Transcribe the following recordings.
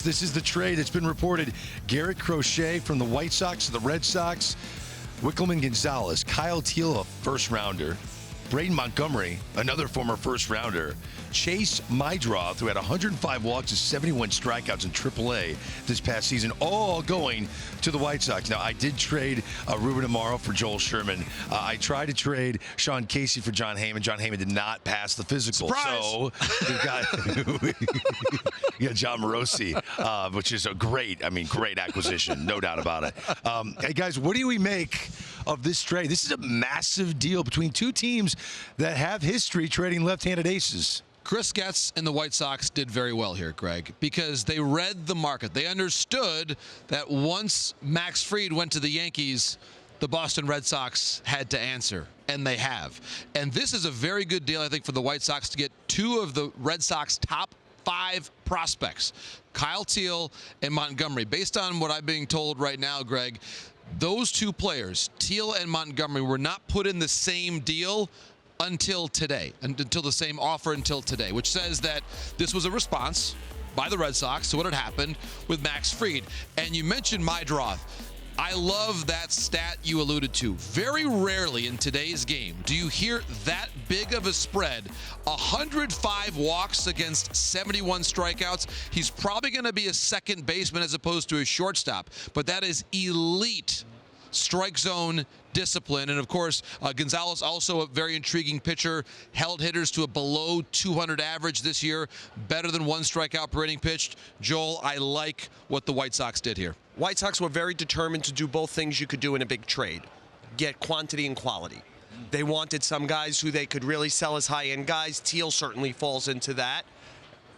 This is the trade that's been reported. Garrett Crochet from the White Sox to the Red Sox. Wickelman Gonzalez, Kyle Teal, a first-rounder. Braden Montgomery, another former first-rounder. Chase Mydroth, who had 105 walks and 71 strikeouts in AAA this past season, all going to the White Sox. Now, I did trade Ruben Amaro for Joel Sherman. I tried to trade Sean Casey for John Heyman. John Heyman did not pass the physical. Surprise! So we've got John Morosi, which is a great acquisition, no doubt about it. Hey, guys, what do we make of this trade? This is a massive deal between two teams that have history trading left-handed aces. Chris Getz and the White Sox did very well here, Greg, because they read the market. They understood that once Max Fried went to the Yankees, the Boston Red Sox had to answer, and they have. And this is a very good deal, I think, for the White Sox to get two of the Red Sox top 5 prospects, Kyle Teal and Montgomery. Based on what I'm being told right now, Greg, those two players, Teal and Montgomery, were not put in the same deal until today, until the same offer until today, which says that this was a response by the Red Sox to what had happened with Max Fried. And you mentioned Mydroth. I love that stat you alluded to. Very rarely in today's game do you hear that big of a spread. 105 walks against 71 strikeouts. He's probably going to be a second baseman as opposed to a shortstop, but that is elite strike zone discipline. And of course, Gonzalez, also a very intriguing pitcher, held hitters to a below 200 average this year, better than 1 strikeout per inning pitched. Joel, I like what the White Sox did here. White Sox were very determined to do both things you could do in a big trade, get quantity and quality. They wanted some guys who they could really sell as high-end guys. Teal certainly falls into that.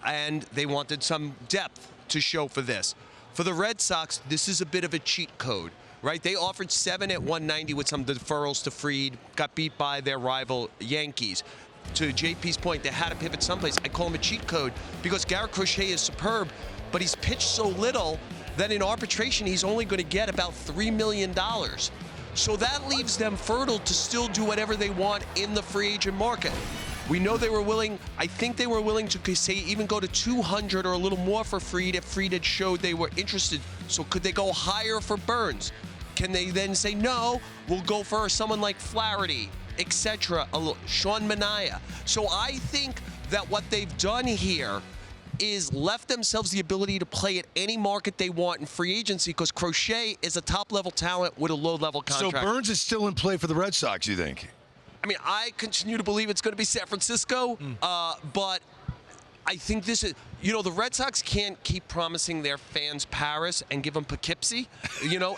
And they wanted some depth to show for this. For the Red Sox, this is a bit of a cheat code, right? They offered 7 at 190 with some deferrals to Fried, got beat by their rival Yankees. To JP's point, they had to pivot someplace. I call him a cheat code because Garrett Crochet is superb, but he's pitched so little that in arbitration he's only going to get about $3 million. So that leaves them fertile to still do whatever they want in the free agent market. We know they were willing, I think they were willing to say even go to 200 or a little more for Fried if Fried had showed they were interested. So could they go higher for Burns? Can they then say, no, we'll go for someone like Flaherty, etc., Sean Manaea? So I think that what they've done here is left themselves the ability to play at any market they want in free agency because Crochet is a top-level talent with a low-level contract. So Burns is still in play for the Red Sox, you think? I mean, I continue to believe it's going to be San Francisco, but I think this is, the Red Sox can't keep promising their fans Paris and give them Poughkeepsie.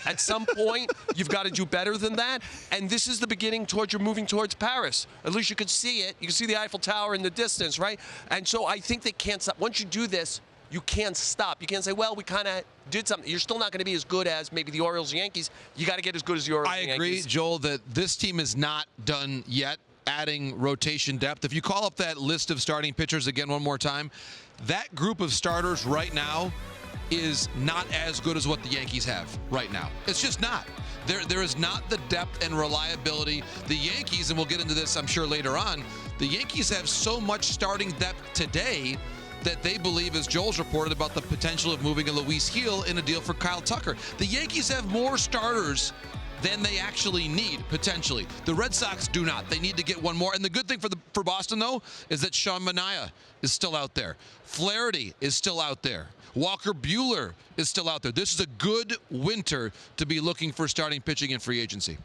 At some point, you've got to do better than that. And this is the beginning towards you're moving towards Paris. At least you could see it. You can see the Eiffel Tower in the distance, right? And so I think they can't stop. Once you do this, you can't stop. You can't say, well, we kind of did something. You're still not going to be as good as maybe the Orioles and Yankees. You got to get as good as the Orioles and Yankees. I agree, Joel, that this team is not done yet adding rotation depth. If you call up that list of starting pitchers again one more time, that group of starters right now is not as good as what the Yankees have right now. It's just not. There is not the depth and reliability. The Yankees, and we'll get into this I'm sure later on, the Yankees have so much starting depth today that they believe, as Joel's reported, about the potential of moving a Luis Gil in a deal for Kyle Tucker. The Yankees have more starters than they actually need, potentially. The Red Sox do not. They need to get one more. And the good thing for Boston, though, is that Sean Manaea is still out there. Flaherty is still out there. Walker Buehler is still out there. This is a good winter to be looking for starting pitching in free agency.